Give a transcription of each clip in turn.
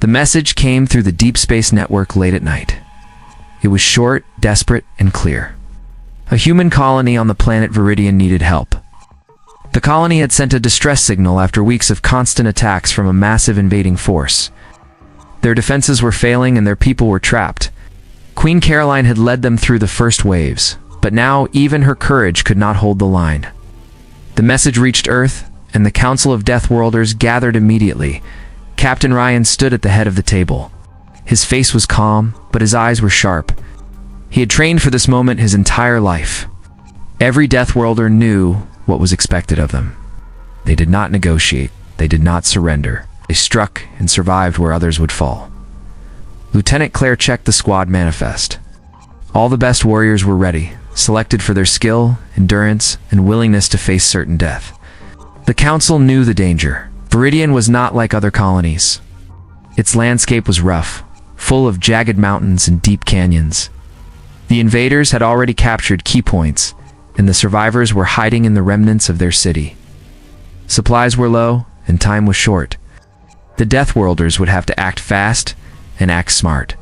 The message came through the deep space network late at night. It was short, desperate, and clear. A human colony on the planet Viridian needed help. The colony had sent a distress signal after weeks of constant attacks from a massive invading force. Their defenses were failing and their people were trapped. Queen Caroline had led them through the first waves, but now even her courage could not hold the line. The message reached Earth, and the Council of Deathworlders gathered immediately. Captain Ryan stood at the head of the table. His face was calm, but his eyes were sharp. He had trained for this moment his entire life. Every Deathworlder knew what was expected of them. They did not negotiate. They did not surrender. They struck and survived where others would fall. Lieutenant Claire checked the squad manifest. All the best warriors were ready, selected for their skill, endurance, and willingness to face certain death. The Council knew the danger. Viridian was not like other colonies. Its landscape was rough, full of jagged mountains and deep canyons. The invaders had already captured key points, and the survivors were hiding in the remnants of their city. Supplies were low, and time was short. The Deathworlders would have to act fast and act smart.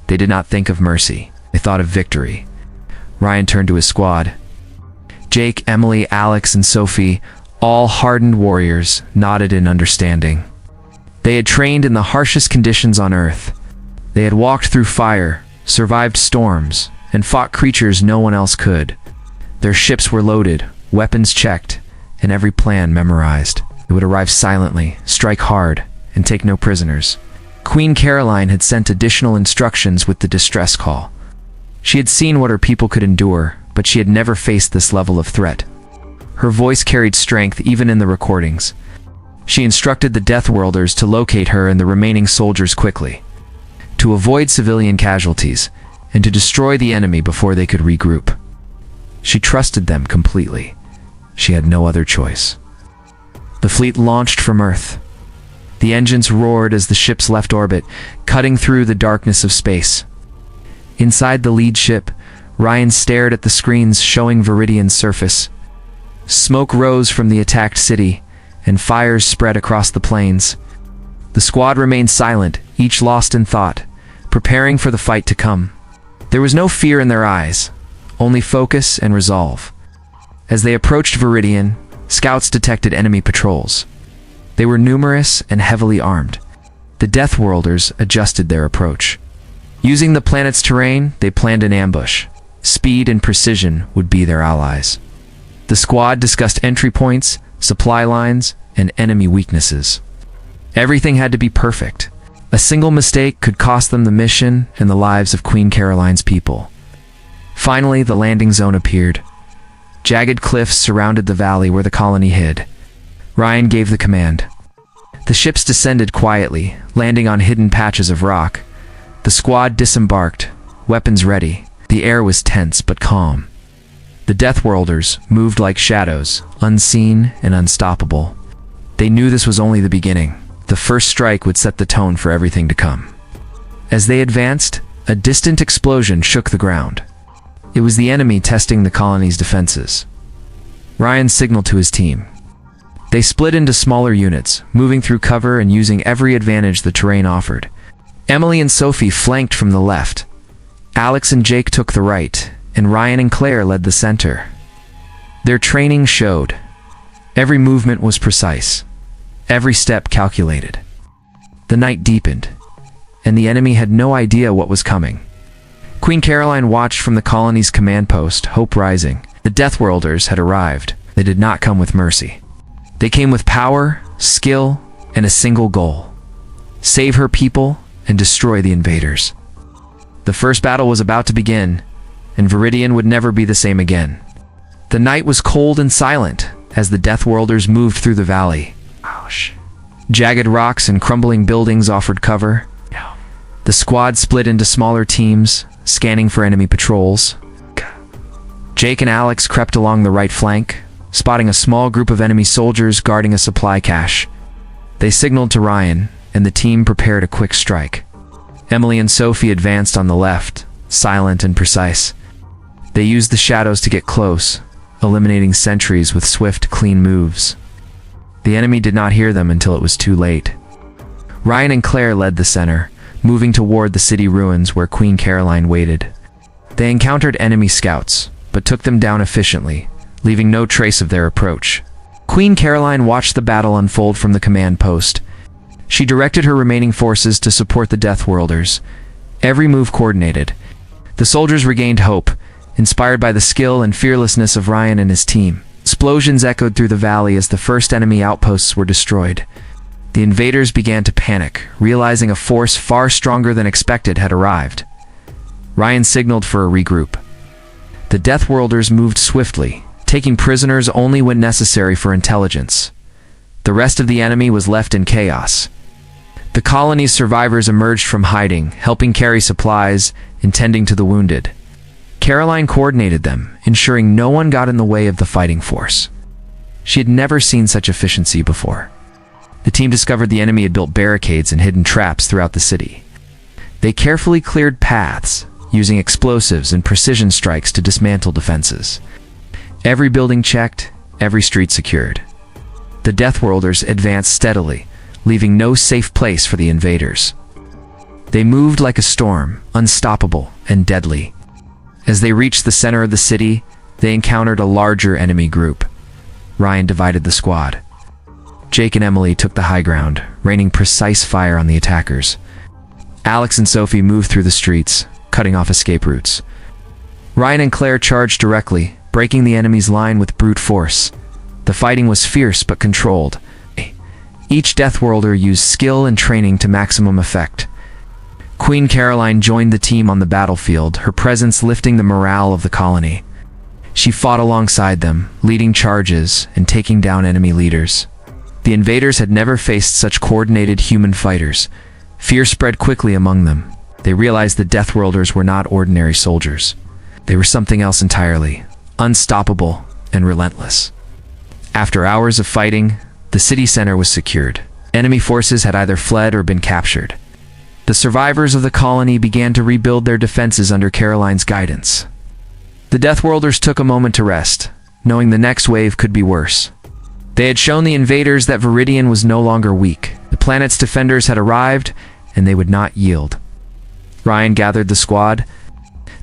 They did not think of mercy. They thought of victory. Ryan turned to his squad. Jake, Emily, Alex, and Sophie, all hardened warriors, nodded in understanding. They had trained in the harshest conditions on Earth. They had walked through fire, survived storms, and fought creatures no one else could. Their ships were loaded, weapons checked, and every plan memorized. They would arrive silently, strike hard, and take no prisoners. Queen Caroline had sent additional instructions with the distress call. She had seen what her people could endure, but she had never faced this level of threat. Her voice carried strength even in the recordings. She instructed the Deathworlders to locate her and the remaining soldiers quickly, to avoid civilian casualties, and to destroy the enemy before they could regroup. She trusted them completely. She had no other choice. The fleet launched from Earth. The engines roared as the ships left orbit, cutting through the darkness of space. Inside the lead ship, Ryan stared at the screens showing Viridian's surface. Smoke rose from the attacked city, and fires spread across the plains. The squad remained silent, each lost in thought, preparing for the fight to come. There was no fear in their eyes, only focus and resolve. As they approached Viridian, scouts detected enemy patrols. They were numerous and heavily armed. The Deathworlders adjusted their approach. Using the planet's terrain, they planned an ambush. Speed and precision would be their allies. The squad discussed entry points, supply lines, and enemy weaknesses. Everything had to be perfect. A single mistake could cost them the mission and the lives of Queen Caroline's people. Finally, the landing zone appeared. Jagged cliffs surrounded the valley where the colony hid. Ryan gave the command. The ships descended quietly, landing on hidden patches of rock. The squad disembarked, weapons ready. The air was tense but calm. The Deathworlders moved like shadows, unseen and unstoppable. They knew this was only the beginning. The first strike would set the tone for everything to come. As they advanced, a distant explosion shook the ground. It was the enemy testing the colony's defenses. Ryan signaled to his team. They split into smaller units, moving through cover and using every advantage the terrain offered. Emily and Sophie flanked from the left. Alex and Jake took the right, and Ryan and Claire led the center. Their training showed. Every movement was precise, every step calculated. The night deepened, and the enemy had no idea what was coming. Queen Caroline watched from the colony's command post, hope rising. The Deathworlders had arrived. They did not come with mercy. They came with power, skill, and a single goal: save her people and destroy the invaders. The first battle was about to begin, and Viridian would never be the same again. The night was cold and silent as the Deathworlders moved through the valley. Jagged rocks and crumbling buildings offered cover. The squad split into smaller teams, scanning for enemy patrols. Jake and Alex crept along the right flank, spotting a small group of enemy soldiers guarding a supply cache. They signaled to Ryan, and the team prepared a quick strike. Emily and Sophie advanced on the left, silent and precise. They used the shadows to get close, eliminating sentries with swift, clean moves. The enemy did not hear them until it was too late. Ryan and Claire led the center, moving toward the city ruins where Queen Caroline waited. They encountered enemy scouts, but took them down efficiently, leaving no trace of their approach. Queen Caroline watched the battle unfold from the command post. She directed her remaining forces to support the Deathworlders, every move coordinated. The soldiers regained hope, inspired by the skill and fearlessness of Ryan and his team. Explosions echoed through the valley as the first enemy outposts were destroyed. The invaders began to panic, realizing a force far stronger than expected had arrived. Ryan signaled for a regroup. The Deathworlders moved swiftly, taking prisoners only when necessary for intelligence. The rest of the enemy was left in chaos. The colony's survivors emerged from hiding, helping carry supplies and tending to the wounded. Caroline coordinated them, ensuring no one got in the way of the fighting force. She had never seen such efficiency before. The team discovered the enemy had built barricades and hidden traps throughout the city. They carefully cleared paths, using explosives and precision strikes to dismantle defenses. Every building checked, every street secured. The Deathworlders advanced steadily, leaving no safe place for the invaders. They moved like a storm, unstoppable and deadly. As they reached the center of the city, they encountered a larger enemy group. Ryan divided the squad. Jake and Emily took the high ground, raining precise fire on the attackers. Alex and Sophie moved through the streets, cutting off escape routes. Ryan and Claire charged directly, breaking the enemy's line with brute force. The fighting was fierce but controlled. Each Deathworlder used skill and training to maximum effect. Queen Caroline joined the team on the battlefield, her presence lifting the morale of the colony. She fought alongside them, leading charges and taking down enemy leaders. The invaders had never faced such coordinated human fighters. Fear spread quickly among them. They realized the Deathworlders were not ordinary soldiers. They were something else entirely, unstoppable and relentless. After hours of fighting, the city center was secured. Enemy forces had either fled or been captured. The survivors of the colony began to rebuild their defenses under Caroline's guidance. The Deathworlders took a moment to rest, knowing the next wave could be worse. They had shown the invaders that Viridian was no longer weak. The planet's defenders had arrived, and they would not yield. Ryan gathered the squad.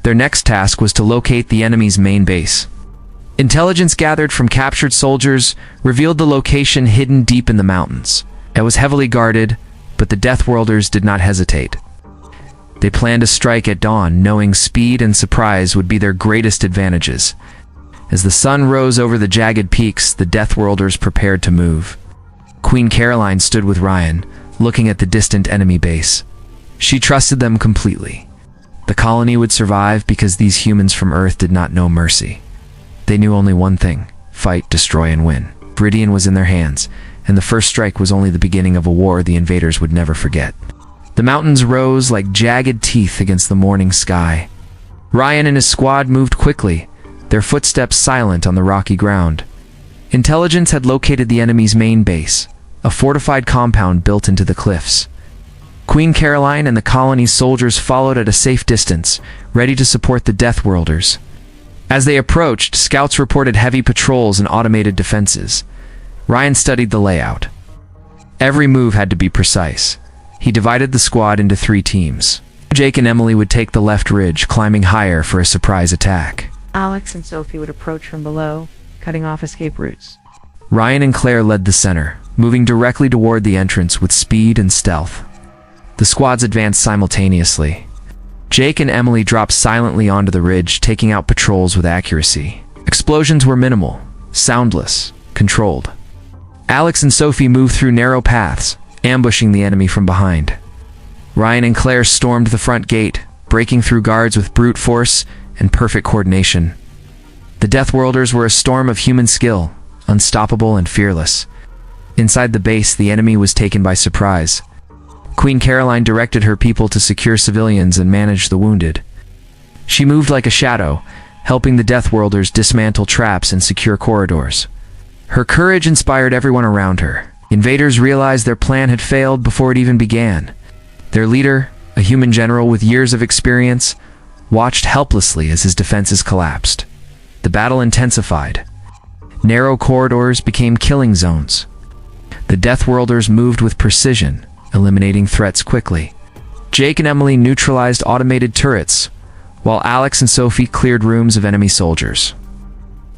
Their next task was to locate the enemy's main base. Intelligence gathered from captured soldiers revealed the location hidden deep in the mountains. It was heavily guarded, but the Deathworlders did not hesitate. They planned to strike at dawn, knowing speed and surprise would be their greatest advantages. As the sun rose over the jagged peaks, the Deathworlders prepared to move. Queen Caroline stood with Ryan, looking at the distant enemy base. She trusted them completely. The colony would survive because these humans from Earth did not know mercy. They knew only one thing: fight, destroy, and win. Viridian was in their hands, and the first strike was only the beginning of a war the invaders would never forget. The mountains rose like jagged teeth against the morning sky. Ryan and his squad moved quickly, their footsteps silent on the rocky ground. Intelligence had located the enemy's main base, a fortified compound built into the cliffs. Queen Caroline and the colony's soldiers followed at a safe distance, ready to support the Deathworlders. As they approached, scouts reported heavy patrols and automated defenses. Ryan studied the layout. Every move had to be precise. He divided the squad into 3 teams. Jake and Emily would take the left ridge, climbing higher for a surprise attack. Alex and Sophie would approach from below, cutting off escape routes. Ryan and Claire led the center, moving directly toward the entrance with speed and stealth. The squads advanced simultaneously. Jake and Emily dropped silently onto the ridge, taking out patrols with accuracy. Explosions were minimal, soundless, controlled. Alex and Sophie moved through narrow paths, ambushing the enemy from behind. Ryan and Claire stormed the front gate, breaking through guards with brute force and perfect coordination. The Deathworlders were a storm of human skill, unstoppable and fearless. Inside the base, the enemy was taken by surprise. Queen Caroline directed her people to secure civilians and manage the wounded. She moved like a shadow, helping the Deathworlders dismantle traps and secure corridors. Her courage inspired everyone around her. Invaders realized their plan had failed before it even began. Their leader, a human general with years of experience, watched helplessly as his defenses collapsed. The battle intensified. Narrow corridors became killing zones. The Deathworlders moved with precision, eliminating threats quickly. Jake and Emily neutralized automated turrets, while Alex and Sophie cleared rooms of enemy soldiers.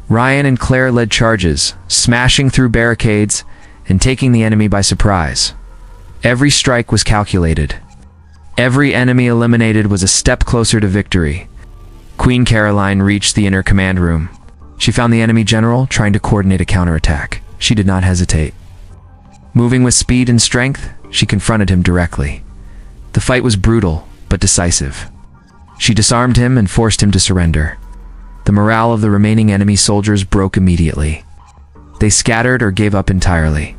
Ryan and Claire led charges, smashing through barricades and taking the enemy by surprise. Every strike was calculated. Every enemy eliminated was a step closer to victory. Queen Caroline reached the inner command room. She found the enemy general trying to coordinate a counterattack. She did not hesitate. Moving with speed and strength, she confronted him directly. The fight was brutal, but decisive. She disarmed him and forced him to surrender. The morale of the remaining enemy soldiers broke immediately. They scattered or gave up entirely.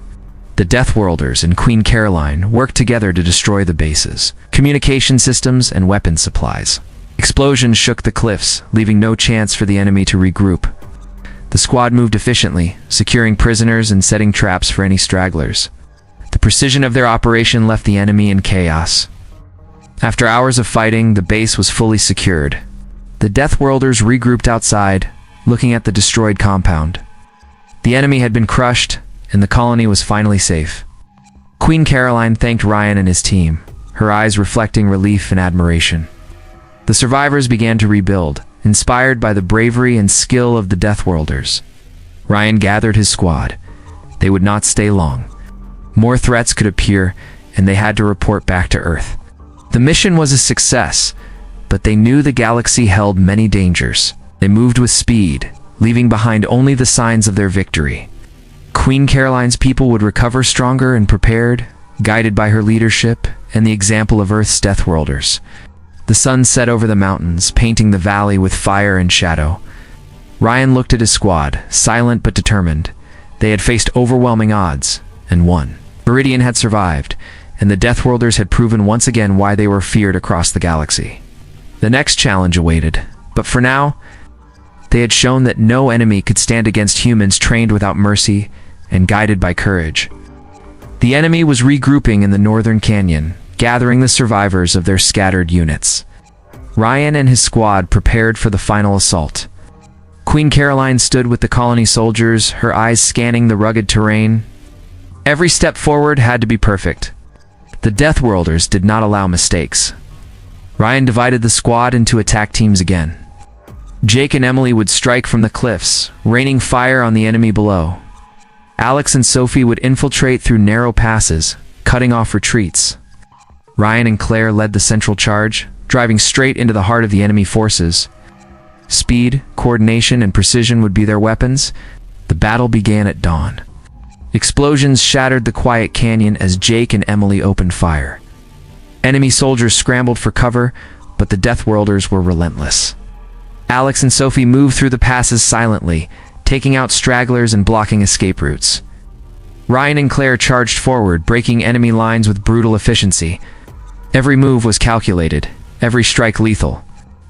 The Deathworlders and Queen Caroline worked together to destroy the bases, communication systems, and weapon supplies. Explosions shook the cliffs, leaving no chance for the enemy to regroup. The squad moved efficiently, securing prisoners and setting traps for any stragglers. The precision of their operation left the enemy in chaos. After hours of fighting, the base was fully secured. The Deathworlders regrouped outside, looking at the destroyed compound. The enemy had been crushed, and the colony was finally safe. Queen Caroline thanked Ryan and his team, her eyes reflecting relief and admiration. The survivors began to rebuild, inspired by the bravery and skill of the Deathworlders. Ryan gathered his squad. They would not stay long. More threats could appear, and they had to report back to Earth. The mission was a success, but they knew the galaxy held many dangers. They moved with speed, leaving behind only the signs of their victory. Queen Caroline's people would recover stronger and prepared, guided by her leadership and the example of Earth's Deathworlders. The sun set over the mountains, painting the valley with fire and shadow. Ryan looked at his squad, silent but determined. They had faced overwhelming odds, and won. Meridian had survived, and the Deathworlders had proven once again why they were feared across the galaxy. The next challenge awaited, but for now, they had shown that no enemy could stand against humans trained without mercy and guided by courage. The enemy was regrouping in the northern canyon, gathering the survivors of their scattered units. Ryan and his squad prepared for the final assault. Queen Caroline stood with the colony soldiers, her eyes scanning the rugged terrain. Every step forward had to be perfect. The Deathworlders did not allow mistakes. Ryan divided the squad into attack teams again. Jake and Emily would strike from the cliffs, raining fire on the enemy below. Alex and Sophie would infiltrate through narrow passes, cutting off retreats. Ryan and Claire led the central charge, driving straight into the heart of the enemy forces. Speed, coordination, and precision would be their weapons. The battle began at dawn. Explosions shattered the quiet canyon as Jake and Emily opened fire. Enemy soldiers scrambled for cover, but the Deathworlders were relentless. Alex and Sophie moved through the passes silently, taking out stragglers and blocking escape routes. Ryan and Claire charged forward, breaking enemy lines with brutal efficiency. Every move was calculated, every strike lethal.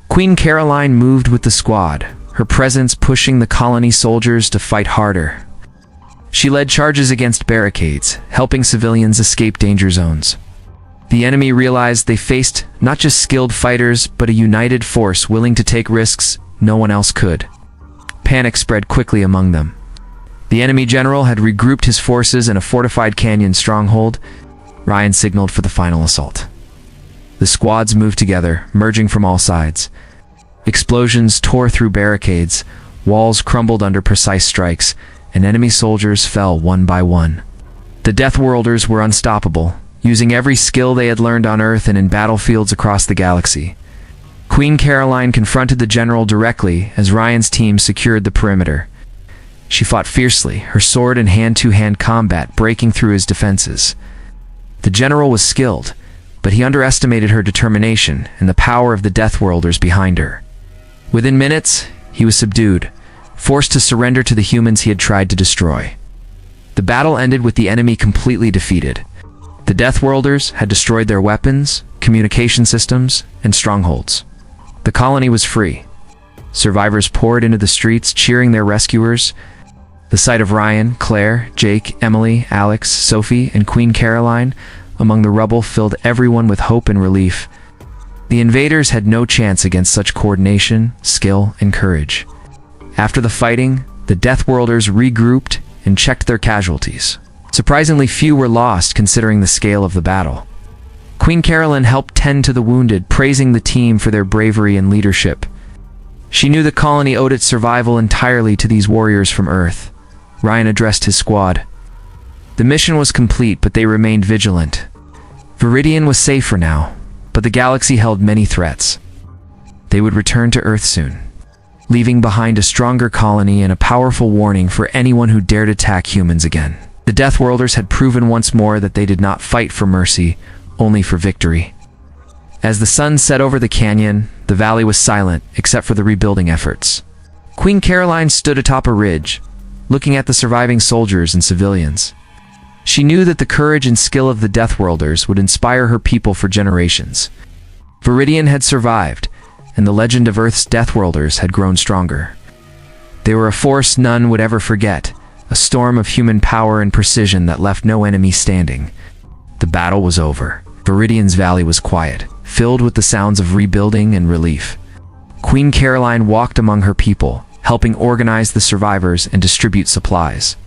Queen Caroline moved with the squad, her presence pushing the colony soldiers to fight harder. She led charges against barricades, helping civilians escape danger zones. The enemy realized they faced not just skilled fighters, but a united force willing to take risks no one else could. Panic spread quickly among them. The enemy general had regrouped his forces in a fortified canyon stronghold. Ryan signaled for the final assault. The squads moved together, merging from all sides. Explosions tore through barricades, walls crumbled under precise strikes, and enemy soldiers fell one by one. The Deathworlders were unstoppable, using every skill they had learned on Earth and in battlefields across the galaxy. Queen Caroline confronted the general directly as Ryan's team secured the perimeter. She fought fiercely, her sword in hand-to-hand combat breaking through his defenses. The general was skilled, but he underestimated her determination and the power of the Deathworlders behind her. Within minutes, he was subdued, forced to surrender to the humans he had tried to destroy. The battle ended with the enemy completely defeated. The Deathworlders had destroyed their weapons, communication systems, and strongholds. The colony was free. Survivors poured into the streets, cheering their rescuers. The sight of Ryan, Claire, Jake, Emily, Alex, Sophie, and Queen Caroline among the rubble filled everyone with hope and relief. The invaders had no chance against such coordination, skill, and courage. After the fighting, the Deathworlders regrouped and checked their casualties. Surprisingly few were lost considering the scale of the battle. Queen Carolyn helped tend to the wounded, praising the team for their bravery and leadership. She knew the colony owed its survival entirely to these warriors from Earth. Ryan addressed his squad. The mission was complete, but they remained vigilant. Viridian was safe for now, but the galaxy held many threats. They would return to Earth soon, leaving behind a stronger colony and a powerful warning for anyone who dared attack humans again. The Deathworlders had proven once more that they did not fight for mercy, only for victory. As the sun set over the canyon, the valley was silent except for the rebuilding efforts. Queen Caroline stood atop a ridge, looking at the surviving soldiers and civilians. She knew that the courage and skill of the Deathworlders would inspire her people for generations. Viridian had survived, and the legend of Earth's Deathworlders had grown stronger. They were a force none would ever forget, a storm of human power and precision that left no enemy standing. The battle was over. Viridian's valley was quiet, filled with the sounds of rebuilding and relief. Queen Caroline walked among her people, helping organize the survivors and distribute supplies.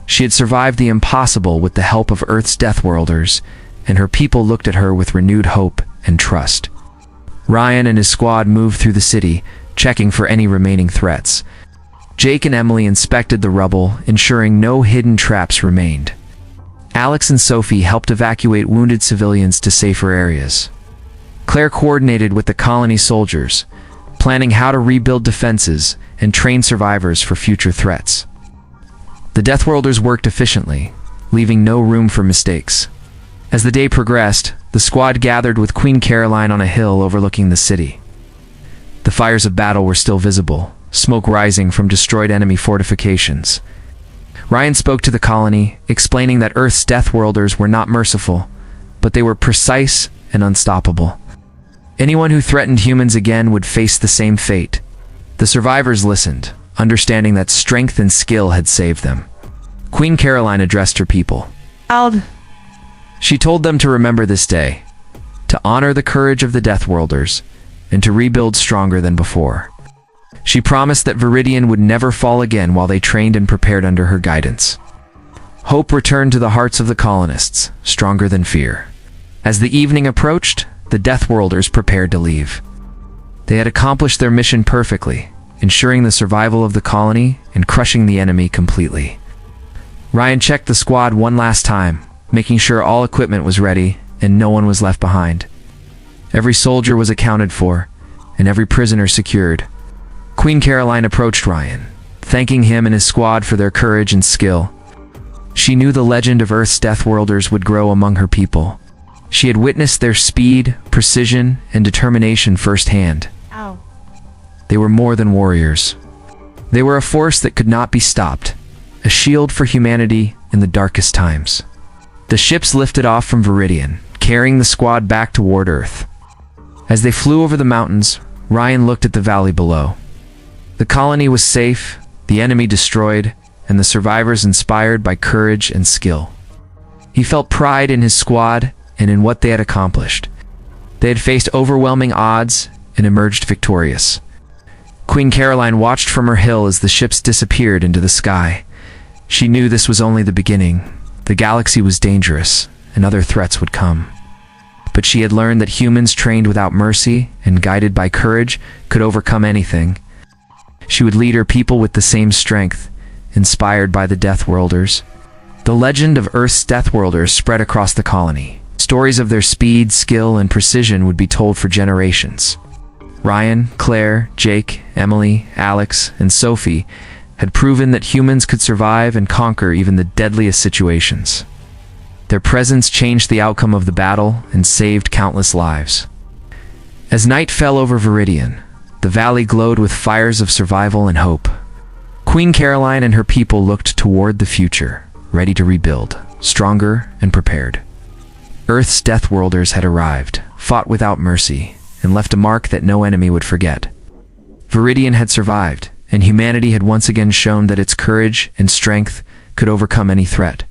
She had survived the impossible with the help of Earth's Deathworlders, and her people looked at her with renewed hope and trust. Ryan and his squad moved through the city, checking for any remaining threats. Jake and Emily inspected the rubble, ensuring no hidden traps remained. Alex and Sophie helped evacuate wounded civilians to safer areas. Claire coordinated with the colony soldiers, planning how to rebuild defenses and train survivors for future threats. The Deathworlders worked efficiently, leaving no room for mistakes. As the day progressed, the squad gathered with Queen Caroline on a hill overlooking the city. The fires of battle were still visible, smoke rising from destroyed enemy fortifications. Ryan spoke to the colony, explaining that Earth's Deathworlders were not merciful, but they were precise and unstoppable. Anyone who threatened humans again would face the same fate. The survivors listened, understanding that strength and skill had saved them. Queen Caroline addressed her people. She told them to remember this day, to honor the courage of the Deathworlders, and to rebuild stronger than before. She promised that Viridian would never fall again while they trained and prepared under her guidance. Hope returned to the hearts of the colonists, stronger than fear. As the evening approached, the Deathworlders prepared to leave. They had accomplished their mission perfectly, ensuring the survival of the colony and crushing the enemy completely. Ryan checked the squad one last time, making sure all equipment was ready and no one was left behind. Every soldier was accounted for, and every prisoner secured. Queen Caroline approached Ryan, thanking him and his squad for their courage and skill. She knew the legend of Earth's Deathworlders would grow among her people. She had witnessed their speed, precision, and determination firsthand. They were more than warriors. They were a force that could not be stopped, a shield for humanity in the darkest times. The ships lifted off from Viridian, carrying the squad back toward Earth. As they flew over the mountains, Ryan looked at the valley below. The colony was safe, the enemy destroyed, and the survivors inspired by courage and skill. He felt pride in his squad and in what they had accomplished. They had faced overwhelming odds and emerged victorious. Queen Caroline watched from her hill as the ships disappeared into the sky. She knew this was only the beginning. The galaxy was dangerous, and other threats would come. But she had learned that humans trained without mercy and guided by courage could overcome anything. She would lead her people with the same strength, inspired by the Deathworlders. The legend of Earth's Deathworlders spread across the colony. Stories of their speed, skill, and precision would be told for generations. Ryan, Claire, Jake, Emily, Alex, and Sophie had proven that humans could survive and conquer even the deadliest situations. Their presence changed the outcome of the battle and saved countless lives. As night fell over Viridian, the valley glowed with fires of survival and hope. Queen Caroline and her people looked toward the future, ready to rebuild, stronger and prepared. Earth's Deathworlders had arrived, fought without mercy, and left a mark that no enemy would forget. Viridian had survived, and humanity had once again shown that its courage and strength could overcome any threat.